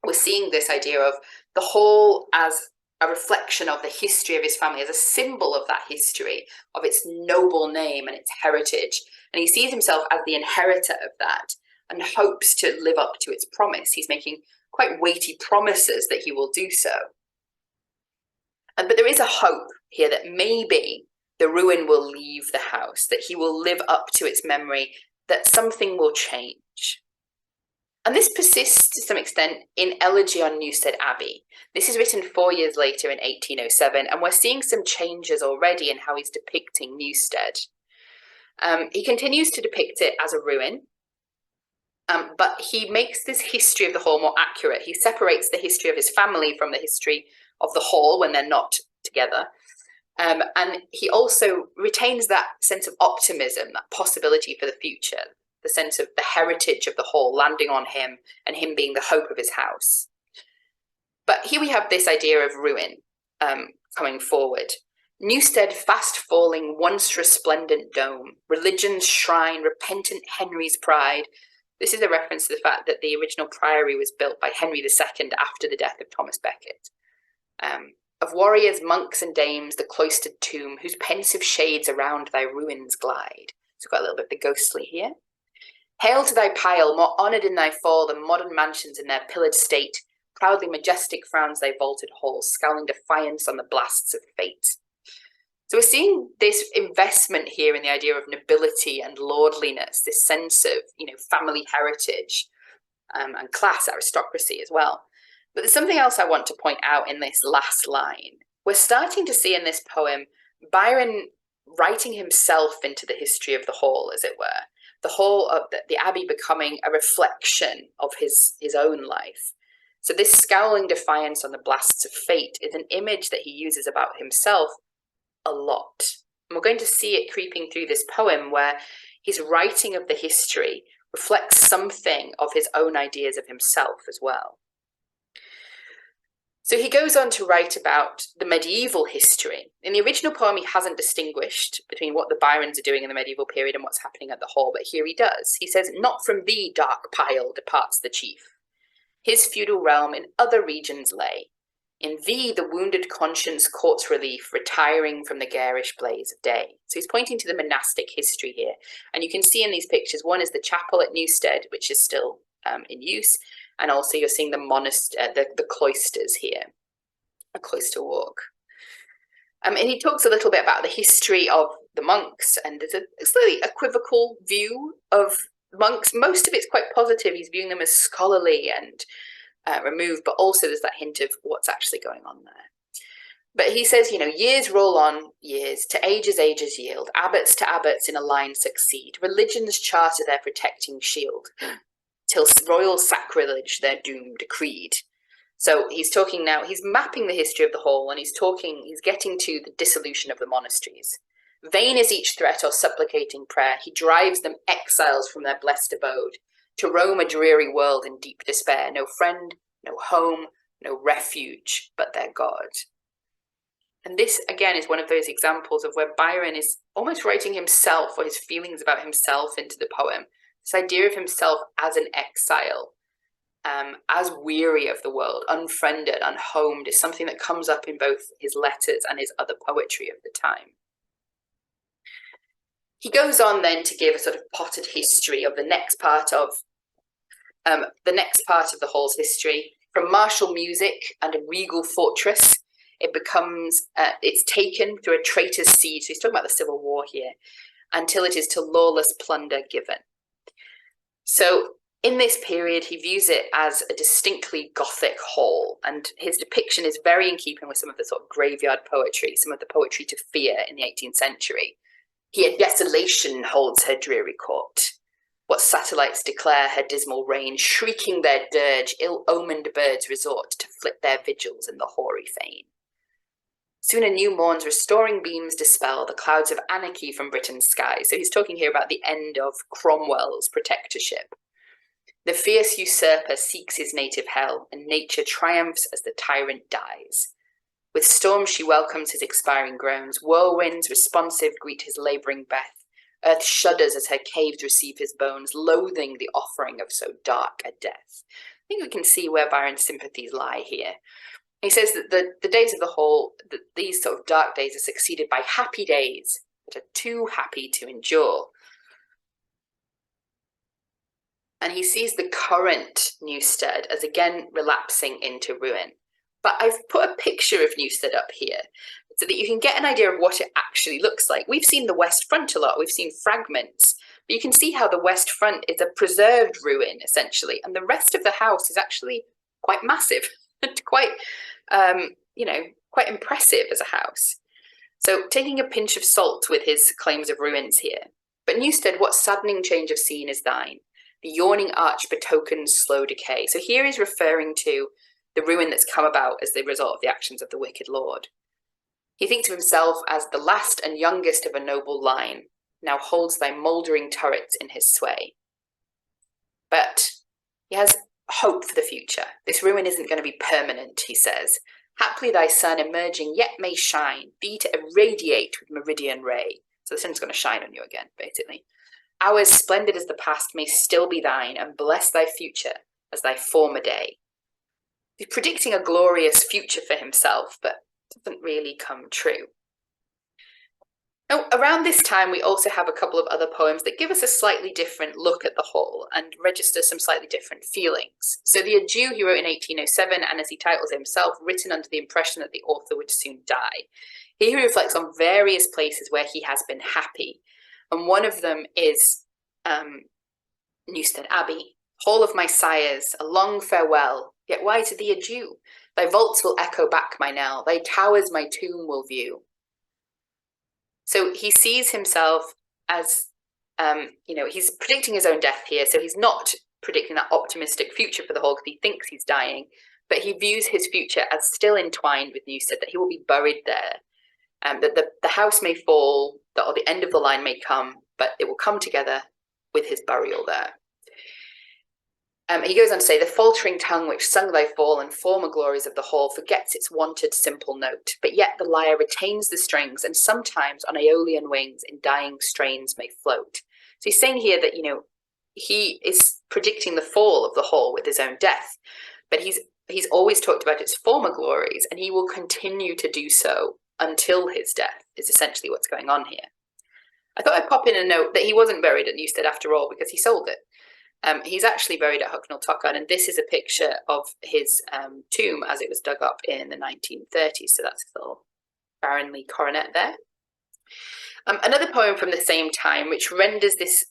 we're seeing this idea of the hall as a reflection of the history of his family, as a symbol of that history, of its noble name and its heritage. And he sees himself as the inheritor of that and hopes to live up to its promise. He's making quite weighty promises that he will do so. But there is a hope here that maybe the ruin will leave the house, that he will live up to its memory, that something will change. And this persists to some extent in Elegy on Newstead Abbey. This is written 4 years later in 1807, and we're seeing some changes already in how he's depicting Newstead. He continues to depict it as a ruin, but he makes this history of the hall more accurate. He separates the history of his family from the history of the hall when they're not together. And he also retains that sense of optimism, that possibility for the future, the sense of the heritage of the hall landing on him and him being the hope of his house. But here we have this idea of ruin coming forward. "Newstead fast falling, once resplendent dome, religion's shrine, repentant Henry's pride." This is a reference to the fact that the original priory was built by Henry II after the death of Thomas Becket. "Of warriors, monks and dames, the cloistered tomb, whose pensive shades around thy ruins glide." So we've got a little bit of the ghostly here. "Hail to thy pile, more honoured in thy fall than modern mansions in their pillared state. Proudly majestic frowns thy vaulted halls, scowling defiance on the blasts of fate." So we're seeing this investment here in the idea of nobility and lordliness, this sense of, family heritage and class, aristocracy as well. But there's something else I want to point out in this last line. We're starting to see in this poem Byron writing himself into the history of the hall, as it were. The hall of the abbey becoming a reflection of his own life. So this scowling defiance on the blasts of fate is an image that he uses about himself a lot. And we're going to see it creeping through this poem, where his writing of the history reflects something of his own ideas of himself as well. So he goes on to write about the medieval history. In the original poem, he hasn't distinguished between what the Byrons are doing in the medieval period and what's happening at the hall, but here he does. He says, "Not from thee, dark pile, departs the chief. His feudal realm in other regions lay. In thee the wounded conscience courts relief, retiring from the garish blaze of day." So he's pointing to the monastic history here. And you can see in these pictures, one is the chapel at Newstead, which is still in use. And also you're seeing the cloisters here, a cloister walk. And he talks a little bit about the history of the monks, and there's a slightly equivocal view of monks. Most of it's quite positive. He's viewing them as scholarly and removed, but also there's that hint of what's actually going on there. But he says, years roll on years, to ages yield, abbots to abbots in a line succeed, religions charter their protecting shield, till royal sacrilege their doom decreed. So he's talking now, he's mapping the history of the hall, and he's getting to the dissolution of the monasteries. Vain is each threat or supplicating prayer. He drives them exiles from their blessed abode, to roam a dreary world in deep despair. No friend, no home, no refuge but their God. And this, again, is one of those examples of where Byron is almost writing himself or his feelings about himself into the poem. This idea of himself as an exile, as weary of the world, unfriended, unhomed, is something that comes up in both his letters and his other poetry of the time. He goes on then to give a sort of potted history of the next part of the hall's history. From martial music and a regal fortress, it becomes, it's taken through a traitor's siege. So he's talking about the Civil War here, until it is to lawless plunder given. So in this period, he views it as a distinctly Gothic hall, and his depiction is very in keeping with some of the sort of graveyard poetry, some of the poetry to fear in the 18th century. Here, desolation holds her dreary court. What satellites declare her dismal reign, shrieking their dirge, ill-omened birds resort to flit their vigils in the hoary fane. Soon a new morn's restoring beams dispel the clouds of anarchy from Britain's sky. So he's talking here about the end of Cromwell's protectorship. The fierce usurper seeks his native hell, and nature triumphs as the tyrant dies. With storms she welcomes his expiring groans, whirlwinds responsive greet his labouring breath. Earth shudders as her caves receive his bones, loathing the offering of so dark a death. I think we can see where Byron's sympathies lie here. He says that the days of the hall, these sort of dark days, are succeeded by happy days that are too happy to endure. And he sees the current Newstead as again relapsing into ruin. But I've put a picture of Newstead up here so that you can get an idea of what it actually looks like. We've seen the west front a lot, we've seen fragments, but you can see how the west front is a preserved ruin, essentially, and the rest of the house is actually quite massive and quite, quite impressive as a house. So taking a pinch of salt with his claims of ruins here. But Newstead, what saddening change of scene is thine? The yawning arch betokens slow decay. So here he's referring to the ruin that's come about as the result of the actions of the wicked lord. He thinks of himself as the last and youngest of a noble line, now holds thy mouldering turrets in his sway. But he has hope for the future. This ruin isn't going to be permanent, he says. Haply thy sun emerging yet may shine, thee to irradiate with meridian ray. So the sun's going to shine on you again, basically. Hours splendid as the past may still be thine, and bless thy future as thy former day. He's predicting a glorious future for himself, but doesn't really come true. Now, around this time, we also have a couple of other poems that give us a slightly different look at the hall and register some slightly different feelings. So the Adieu he wrote in 1807, and as he titles himself, written under the impression that the author would soon die. Here he reflects on various places where he has been happy, and one of them is Newstead Abbey. Hall of my sires, a long farewell, yet why to thee adieu? Thy vaults will echo back my knell, thy towers my tomb will view. So he sees himself as, he's predicting his own death here, so he's not predicting that optimistic future for the hall because he thinks he's dying, but he views his future as still entwined with Newstead, that he will be buried there, that the house may fall, or the end of the line may come, but it will come together with his burial there. He goes on to say, the faltering tongue which sung thy fall and former glories of the hall forgets its wonted simple note, but yet the lyre retains the strings, and sometimes on Aeolian wings in dying strains may float. So he's saying here that, he is predicting the fall of the hall with his own death, but he's always talked about its former glories, and he will continue to do so until his death, is essentially what's going on here. I thought I'd pop in a note that he wasn't buried at Newstead after all, because he sold it. He's actually buried at Hucknall Tochard, and this is a picture of his tomb as it was dug up in the 1930s. So that's a little Baronly coronet there. Another poem from the same time, which renders this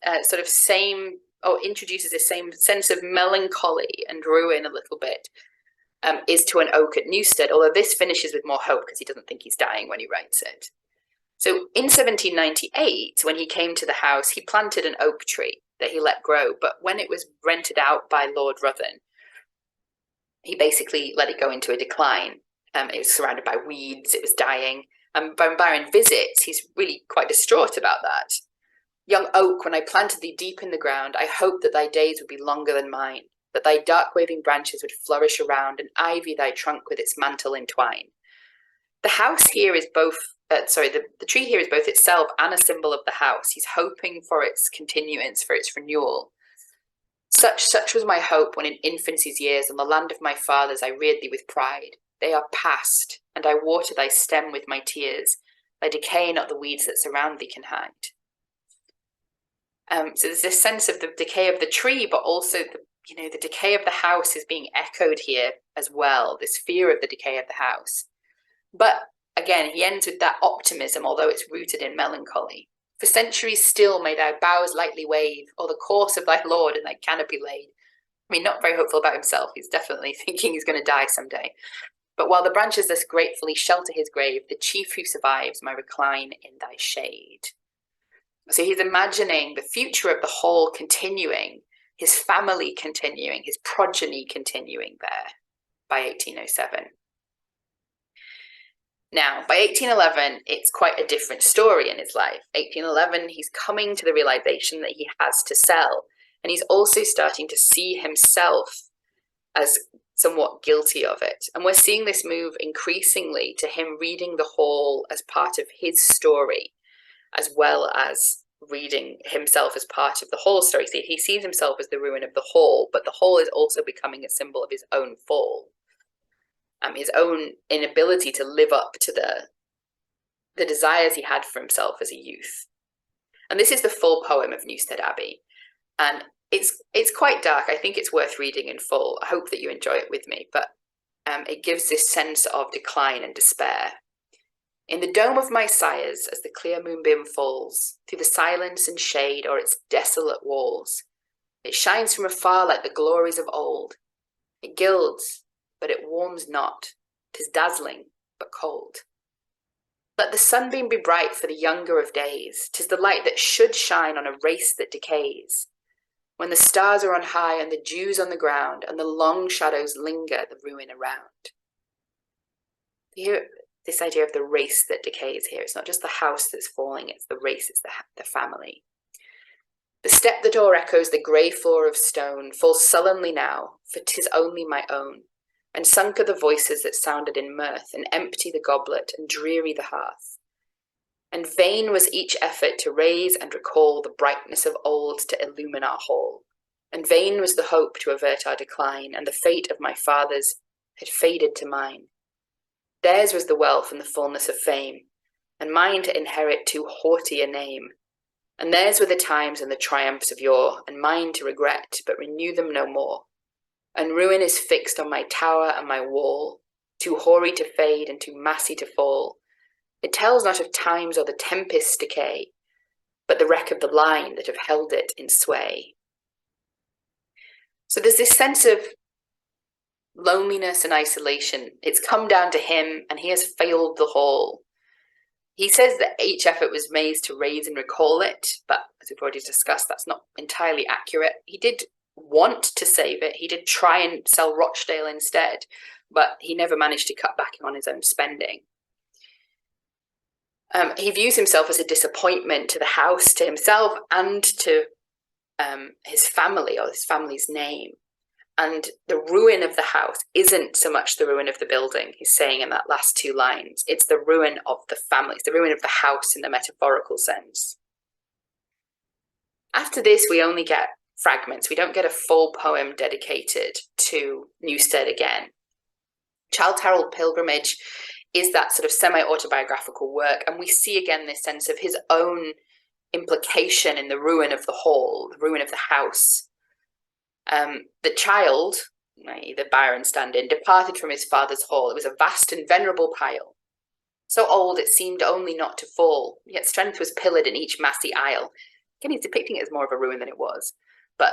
introduces this same sense of melancholy and ruin a little bit, is To an Oak at Newstead, although this finishes with more hope because he doesn't think he's dying when he writes it. So in 1798, when he came to the house, he planted an oak tree that he let grow, but when it was rented out by Lord Ruthven, he basically let it go into a decline. It was surrounded by weeds, it was dying, and when Byron visits, he's really quite distraught about that. Young oak, when I planted thee deep in the ground, I hoped that thy days would be longer than mine, that thy dark waving branches would flourish around, and ivy thy trunk with its mantle entwine. The house here is both, the tree here is both itself and a symbol of the house. He's hoping for its continuance, for its renewal. Such was my hope when in infancy's years on the land of my fathers I reared thee with pride. They are past, and I water thy stem with my tears. Thy decay not the weeds that surround thee can hide. So there's this sense of the decay of the tree, but also the decay of the house is being echoed here as well, this fear of the decay of the house. But again, he ends with that optimism, although it's rooted in melancholy. For centuries still may thy boughs lightly wave, or the course of thy Lord in thy canopy laid. I mean, not very hopeful about himself. He's definitely thinking he's going to die someday. But while the branches thus gratefully shelter his grave, the chief who survives may recline in thy shade. So he's imagining the future of the whole continuing, his family continuing, his progeny continuing there by 1807. Now, by 1811, it's quite a different story in his life. 1811, he's coming to the realization that he has to sell, and he's also starting to see himself as somewhat guilty of it. And we're seeing this move increasingly to him reading the whole as part of his story, as well as reading himself as part of the whole story. See, he sees himself as the ruin of the whole, but the whole is also becoming a symbol of his own fall. His own inability to live up to the desires he had for himself as a youth. And this is the full poem of Newstead Abbey. And it's quite dark. I think it's worth reading in full. I hope that you enjoy it with me. But it gives this sense of decline and despair. In the dome of my sires, as the clear moonbeam falls, through the silence and shade o'er its desolate walls, it shines from afar like the glories of old. It gilds, but it warms not. 'Tis dazzling, but cold. Let the sunbeam be bright for the younger of days. 'Tis the light that should shine on a race that decays. When the stars are on high and the dew's on the ground, and the long shadows linger the ruin around. Here, this idea of the race that decays here. It's not just the house that's falling, it's the race, it's the family. The step that o'er-echoes the grey floor of stone falls sullenly now, for 'tis only my own. And sunk are the voices that sounded in mirth, and empty the goblet, and dreary the hearth. And vain was each effort to raise and recall the brightness of old to illumine our hall. And vain was the hope to avert our decline, and the fate of my fathers had faded to mine. Theirs was the wealth and the fullness of fame, and mine to inherit too haughty a name. And theirs were the times and the triumphs of yore, and mine to regret, but renew them no more. And ruin is fixed on my tower and my wall, too hoary to fade and too massy to fall. It tells not of times or the tempest's decay, but the wreck of the line that have held it in sway. So there's this sense of loneliness and isolation. It's come down to him, and he has failed the whole. He says that each effort was made to raise and recall it, but as we've already discussed, that's not entirely accurate. He did want to save it. He did try and sell Rochdale instead, but he never managed to cut back on his own spending. He views himself as a disappointment to the house, to himself, and to his family, or his family's name. And the ruin of the house isn't so much the ruin of the building, he's saying in that last two lines. It's the ruin of the family. It's the ruin of the house in the metaphorical sense. After this, we only get fragments. We don't get a full poem dedicated to Newstead again. Childe Harold Pilgrimage is that sort of semi-autobiographical work, and we see again this sense of his own implication in the ruin of the hall, the ruin of the house. The child, the Byron stand-in, departed from his father's hall. It was a vast and venerable pile, so old it seemed only not to fall, yet strength was pillared in each massy aisle. Again, he's depicting it as more of a ruin than it was, but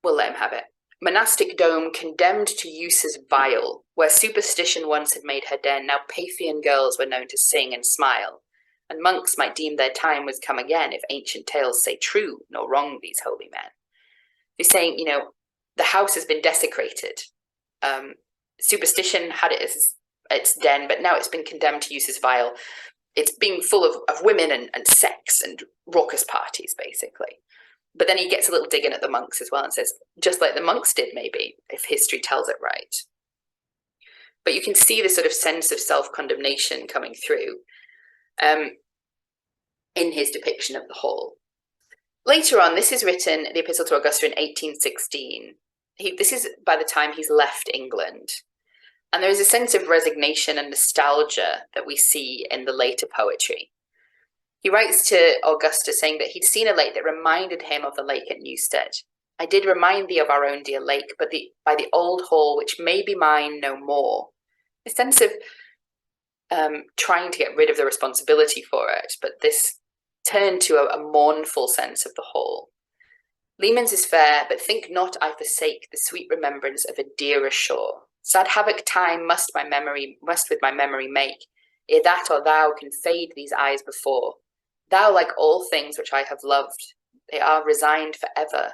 we'll let him have it. Monastic dome condemned to uses vile, where superstition once had made her den, now Paphian girls were known to sing and smile, and monks might deem their time was come again, if ancient tales say true, nor wrong these holy men. He's saying, the house has been desecrated. Superstition had it as its den, but now it's been condemned to uses vile. It's being full of women and sex and raucous parties, basically. But then he gets a little dig in at the monks as well and says, just like the monks did, maybe, if history tells it right. But you can see this sort of sense of self-condemnation coming through in his depiction of the hall. Later on, this is written, the Epistle to Augusta, in 1816. This is by the time he's left England. And there is a sense of resignation and nostalgia that we see in the later poetry. He writes to Augusta saying that he'd seen a lake that reminded him of the lake at Newstead. I did remind thee of our own dear lake, but by the old hall, which may be mine no more. A sense of trying to get rid of the responsibility for it, but this turned to a mournful sense of the hall. Leman's is fair, but think not I forsake the sweet remembrance of a dearer shore. Sad havoc time must with my memory make, ere that or thou can fade these eyes before. Thou, like all things which I have loved, they are resigned for ever,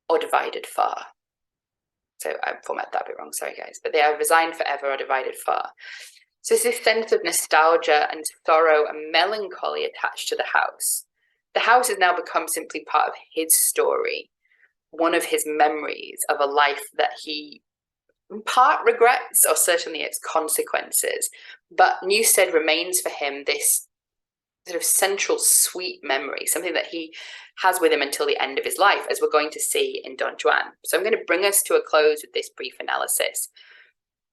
or divided far. So I formatted that a bit wrong, sorry guys. But they are resigned forever or divided far. So it's this sense of nostalgia and sorrow and melancholy attached to the house. The house has now become simply part of his story, one of his memories of a life that he in part regrets, or certainly its consequences. But Newstead remains for him this sort of central sweet memory, something that he has with him until the end of his life, as we're going to see in Don Juan. So I'm going to bring us to a close with this brief analysis.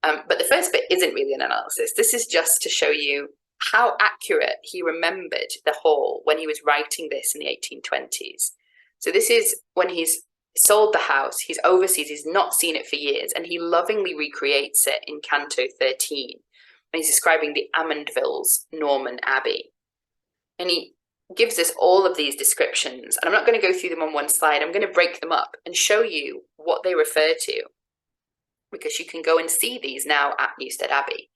But the first bit isn't really an analysis. This is just to show you how accurate he remembered the hall when he was writing this in the 1820s. So this is when he's sold the house, he's overseas, he's not seen it for years, and he lovingly recreates it in Canto 13, when he's describing the Amundeville's Norman Abbey. And he gives us all of these descriptions, and I'm not going to go through them on one slide. I'm going to break them up and show you what they refer to, because you can go and see these now at Newstead Abbey.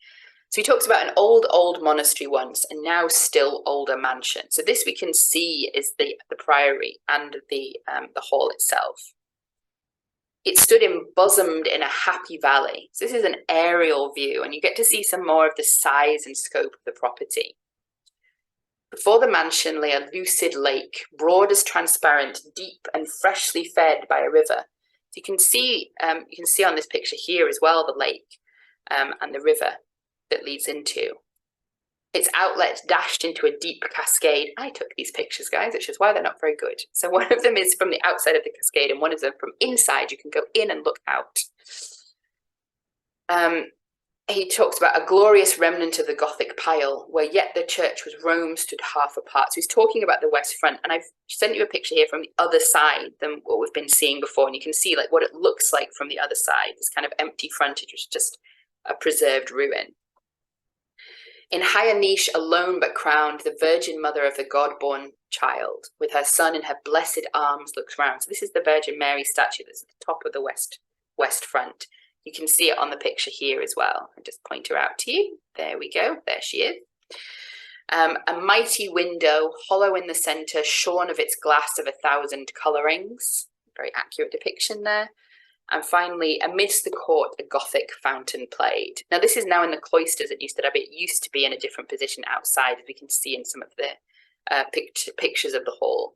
So he talks about an old monastery once, and now still older mansion. So this we can see is the priory and the hall itself. It stood embosomed in a happy valley. So this is an aerial view, and you get to see some more of the size and scope of the property. Before the mansion lay a lucid lake, broad as transparent, deep and freshly fed by a river. So you can see on this picture here as well the lake and the river that leads into. Its outlet dashed into a deep cascade. I took these pictures, guys, which is why they're not very good. So one of them is from the outside of the cascade, and one of them from inside. You can go in and look out. He talks about a glorious remnant of the Gothic pile, where yet the church was Rome stood half apart. So he's talking about the west front, and I've sent you a picture here from the other side than what we've been seeing before, and you can see like what it looks like from the other side. This kind of empty frontage was just a preserved ruin. In higher niche, alone but crowned, the Virgin Mother of the God-born child, with her son in her blessed arms, looks round. So this is the Virgin Mary statue that's at the top of the west front. You can see it on the picture here as well. I'll just point her out to you. There we go. There she is. A mighty window, hollow in the centre, shorn of its glass of 1,000 colourings. Very accurate depiction there. And finally, amidst the court, a Gothic fountain played. Now, this is now in the cloisters at Newstead Abbey. It used to be in a different position outside, as we can see in some of the pictures of the hall.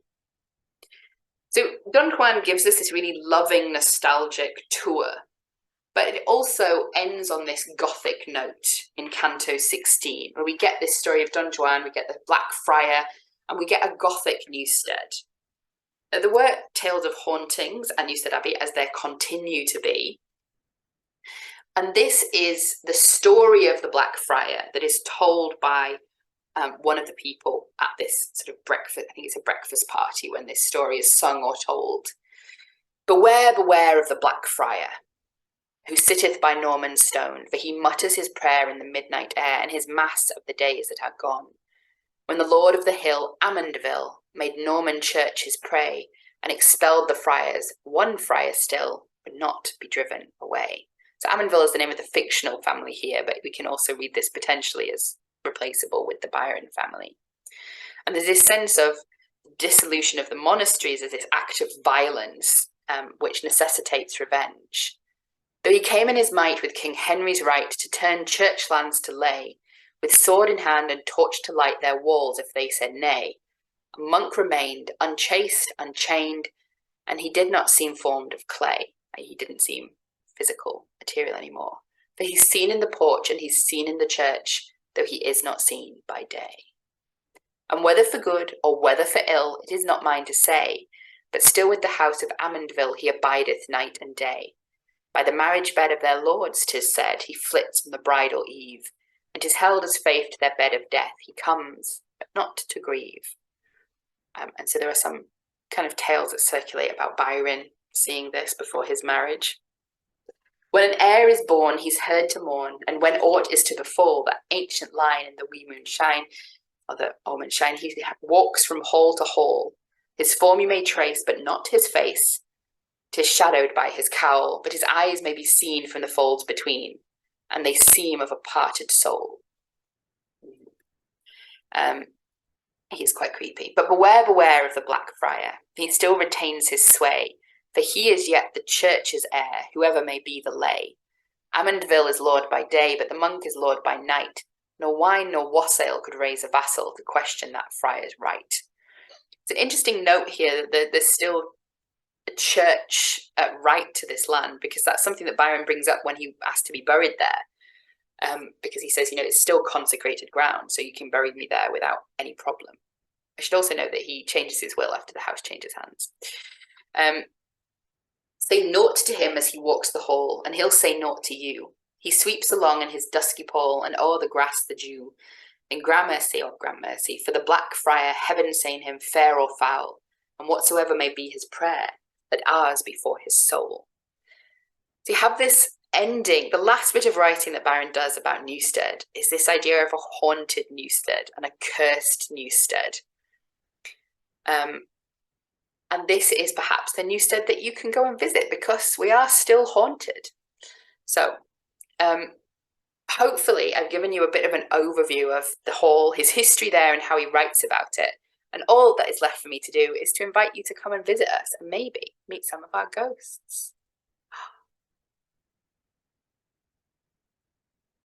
So Don Juan gives us this really loving, nostalgic tour, but it also ends on this Gothic note in Canto 16, where we get this story of Don Juan, we get the Black Friar, and we get a Gothic Newstead. There were tales of hauntings at Newstead Abbey, as there continue to be. And this is the story of the Black Friar that is told by one of the people at this sort of breakfast, I think it's a breakfast party when this story is sung or told. Beware, beware of the Black Friar, who sitteth by Norman stone, for he mutters his prayer in the midnight air, and his mass of the days that are gone. When the Lord of the Hill, Amundeville, made Norman church his prey, and expelled the friars, one friar still would not be driven away. So Amundeville is the name of the fictional family here, but we can also read this potentially as replaceable with the Byron family. And there's this sense of dissolution of the monasteries as this act of violence, which necessitates revenge. Though he came in his might with King Henry's right to turn church lands to lay, with sword in hand and torch to light their walls if they said nay, a monk remained, unchaste, unchained, and he did not seem formed of clay. He didn't seem physical, material anymore. For he's seen in the porch and he's seen in the church, though he is not seen by day. And whether for good or whether for ill, it is not mine to say, but still with the house of Amundeville he abideth night and day. By the marriage bed of their lords, 'tis said, he flits on the bridal eve, and 'tis held as faith to their bed of death he comes, but not to grieve. And so there are some kind of tales that circulate about Byron seeing this before his marriage. When an heir is born, he's heard to mourn, and when aught is to befall, that ancient line in the wee moonshine, or the almond shine, he walks from hall to hall. His form you may trace, but not his face. 'Tis shadowed by his cowl, but his eyes may be seen from the folds between, and they seem of a parted soul. He's quite creepy. But beware, beware of the Black Friar. He still retains his sway, for he is yet the church's heir, whoever may be the lay. Amundeville is lord by day, but the monk is lord by night. Nor wine nor wassail could raise a vassal to question that friar's right. It's an interesting note here that there's still a church right to this land, because that's something that Byron brings up when he asked to be buried there. Because he says, it's still consecrated ground, so you can bury me there without any problem. I should also note that he changes his will after the house changes hands. Say naught to him as he walks the hall, and he'll say naught to you. He sweeps along in his dusky pall, and o'er the grass the dew. In gramercy, for the Black Friar, heaven saying him fair or foul, and whatsoever may be his prayer, let ours be for his soul. So you have this ending, the last bit of writing that Byron does about Newstead is this idea of a haunted Newstead and a cursed Newstead. And this is perhaps the Newstead that you can go and visit, because we are still haunted. So hopefully I've given you a bit of an overview of the hall, his history there and how he writes about it. And all that is left for me to do is to invite you to come and visit us and maybe meet some of our ghosts.